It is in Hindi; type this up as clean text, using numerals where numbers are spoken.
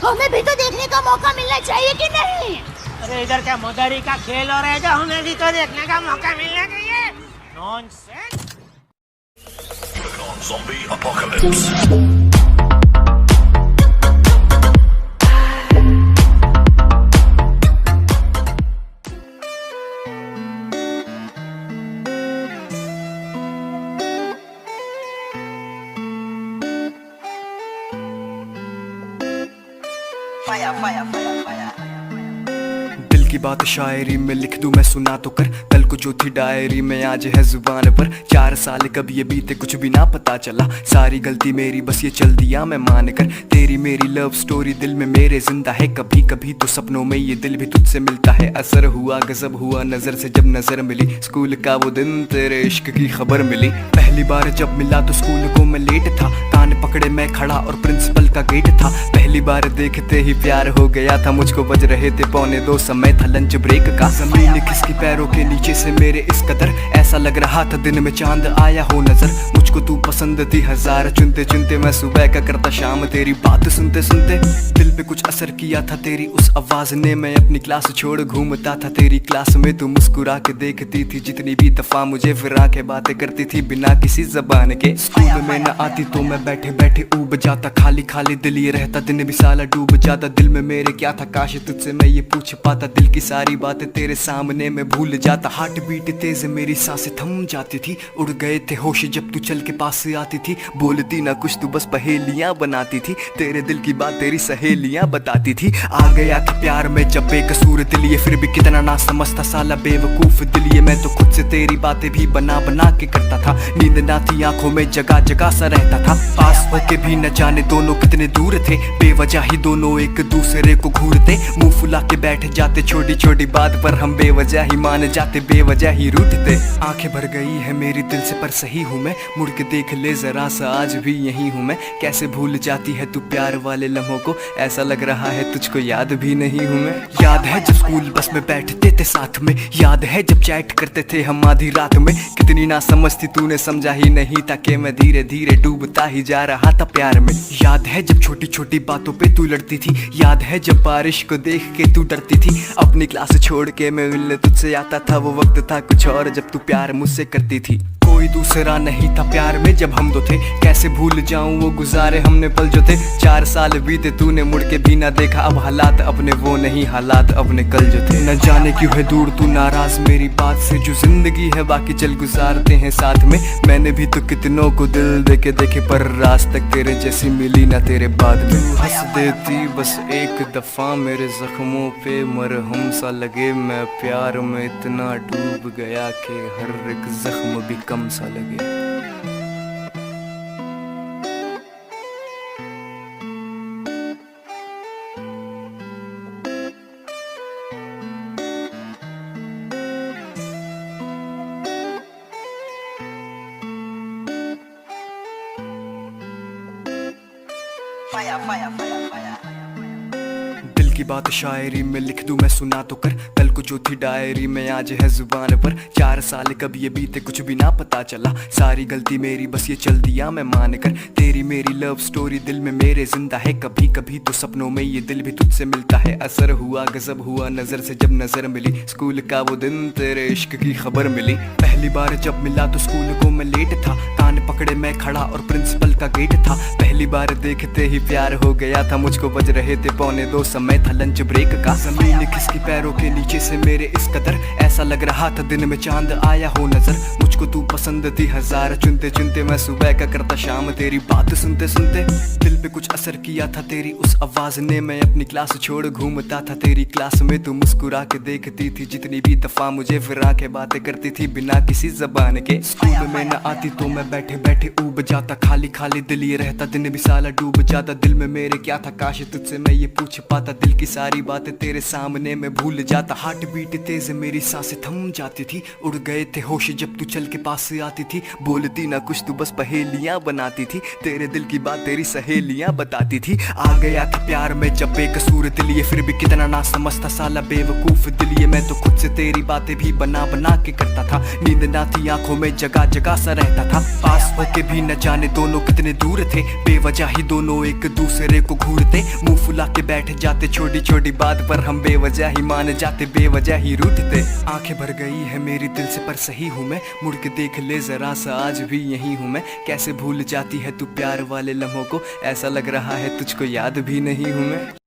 हमें भी तो देखने का मौका मिलना चाहिए कि नहीं? अरे इधर क्या मदारी का खेल हो रहा है, जो हमें भी तो देखने का मौका मिलना चाहिए। Nonsense. Zombie apocalypse. Fire, fire, fire, fire. दिल की बात शायरी में लिख दूं मैं, सुना तो कर। कल को जो थी डायरी में आज है जुबान पर। 4 साल कब ये बीते कुछ भी ना पता चला, सारी गलती मेरी बस ये चल दिया मैं मान कर। तेरी मेरी लव स्टोरी दिल में मेरे जिंदा है, कभी कभी तो सपनों में ये दिल भी तुझसे मिलता है। असर हुआ गजब हुआ नजर से जब नजर मिली, स्कूल का वो दिन तेरे इश्क की खबर मिली। पहली बार जब मिला तो स्कूल को मैं लेट था, कान पकड़े मैं खड़ा और प्रिंसिपल का गेट था। पहली बार देखते ही प्यार हो गया था मुझको, बज रहे थे 1:45 समय था लंच ब्रेक का। जमीन खिसकी पैरों के नीचे से मेरे इस कदर, ऐसा लग रहा था दिन में चांद आया हो नजर। मुझको तू पसंद थी हजार चुनते चुनते, मैं सुबह का करता शाम तेरी बात सुनते सुनते। दिल पे कुछ असर किया था तेरी उस आवाज ने, मैं अपनी क्लास छोड़ घूमता था तेरी क्लास में। तू मुस्कुरा के देखती थी जितनी भी दफा मुझे, फिर आके बातें करती थी बिना किसी जबान के। स्कूल में न आती तो मैं बैठे बैठे ऊब जाता, खाली खाली दिल ये रहता, दिन भी साला डूब जाता। दिल में मेरे क्या था, काश तुझसे मैं ये पूछ पाता। दिल की सारी बातें तेरे सामने मैं भूल जाता। हार्ट बीट तेज मेरी सांसें थम जाती थी, उड़ गए थे होश जब तू चल के पास से आती थी। बोलती ना कुछ तू बस पहेलियां बनाती थी, तेरे दिल की बात तेरी सहेलियां बताती थी। आ गया था प्यार में जब बेकसूर दिल ये, फिर भी कितना ना समझता साला बेवकूफ दिल ये। मैं तो खुद से तेरी बातें भी बना बना के करता था, नींद ना थी आंखों में जगह जगह सा रहता था। पास होके भी न जाने दोनों कितने दूर थे, बेवजह ही दोनों एक दूसरे को घूरते। मुंह फुला के बैठ जाते छोटी छोटी बात पर, हम बेवजह ही मान जाते बेवजह ही रूठते। आंखें भर गई है मेरी दिल से पर सही हूँ मैं, मुड़ के देख ले जरा सा आज भी यही हूँ मैं। कैसे भूल जाती है तू प्यार वाले लम्हों को, ऐसा लग रहा है तुझको याद भी नहीं हूँ मैं। याद है जब स्कूल बस में बैठते थे साथ में, याद है जब चैट करते थे हम आधी रात में। कितनी ना समझती तूने समझा ही नहीं था कि मैं धीरे धीरे डूबता ही जा रहा था प्यार में। याद है जब छोटी छोटी बातों पे तू लड़ती थी, याद है जब बारिश को देख के तू डरती थी। अपनी क्लास छोड़ के मैं मिलने तुझसे आता था, वो वक्त था कुछ और जब तू प्यार मुझसे करती थी। कोई दूसरा नहीं था प्यार में जब हम दो थे, कैसे भूल जाऊं वो गुजारे हमने पल जो थे। 4 साल बीते तूने मुड़ के भी ना देखा, अब हालात अपने वो नहीं हालात अपने कल जो थे। न जाने क्यों है दूर तू नाराज मेरी बात से, जो जिंदगी है बाकी चल गुजारते हैं साथ में। मैंने भी तो कितनों को दिल देके देखे, पर राज तक तेरे जैसी मिली ना तेरे बाद में। हंस देती बस एक दफा मेरे जख्मों पे मरहम सा लगे। मैं प्यार में इतना डूब गया कि हर एक जख्म भी कम सा लगे। Fire, fire, fire, fire. दिल की बात शायरी में लिख दूं मैं, सुना तो कर। कल को जो थी डायरी में आज है जुबान पर। 4 साल कब ये बीते कुछ भी ना पता चला, सारी गलती मेरी बस ये चल दिया मैं मान कर। तेरी मेरी लव स्टोरी दिल में मेरे जिंदा है, कभी कभी तो सपनों में ये दिल भी तुझसे मिलता है। असर हुआ गजब हुआ नजर से जब नजर मिली, स्कूल का वो दिन तेरे इश्क की खबर मिली। पहली बार जब मिला तो स्कूल को मैं लेट था, कान पकड़े मैं खड़ा और प्रिंसिपल का गेट था। पहली बार देखते ही प्यार हो गया था मुझको, बज रहे थे 1:45 समय था लंच ब्रेक का। जमीन खिसकी पैरों के नीचे से मेरे इस कदर, ऐसा लग रहा था दिन में चांद आया हो नजर। मुझको तू पसंद थी हजार चुनते चुनते, मैं सुबह का करता शाम तेरी बात सुनते सुनते। दिल पे कुछ असर किया था तेरी उस आवाज ने, मैं अपनी क्लास छोड़ घूमता था तेरी क्लास में। तू मुस्कुरा के देखती थी जितनी भी दफा मुझे, फिर आके बातें करती थी बिना किसी जबान के। स्कूल में न आती तो मैं बैठे बैठे ऊब जाता, खाली खाली दिल ये रहता, दिन भी साला डूब जाता। दिल में मेरे क्या था, काश तुझसे मैं ये पूछ पाता। दिल की सारी बातें तेरे सामने मैं भूल जाता। हार्ट बीट तेज मेरी सांसें थम जाती थी, उड़ गए थे होश जब तू चल के पास आती थी। बोलती ना कुछ तू बस पहेलियां बनाती थी, तेरे दिल की बात तेरी सहेलियां बताती थी। आ गया था प्यार में जब बेकसूर दिल ये, फिर भी कितना ना समझता साला बेवकूफ दिल ये। मैं तो खुद से तेरी बातें भी बना बना के करता था, नींद ना थी आंखों में जगह जगह सा रहता था। पास होके भी न जाने दोनों कितने दूर थे, बेवजह ही दोनों एक दूसरे को घूरते। मुंह फुला के बैठ जाते छोटी छोटी बात पर, हम बेवजह ही मान जाते बेवजह ही रूठते। आंखें भर गई है मेरी दिल से पर सही हूँ मैं, मुड़ के देख ले जरा सा आज भी यही हूँ मैं। कैसे भूल जाती है तू प्यार वाले लम्हों को, ऐसा लग रहा है तुझको याद भी नहीं हूँ मैं।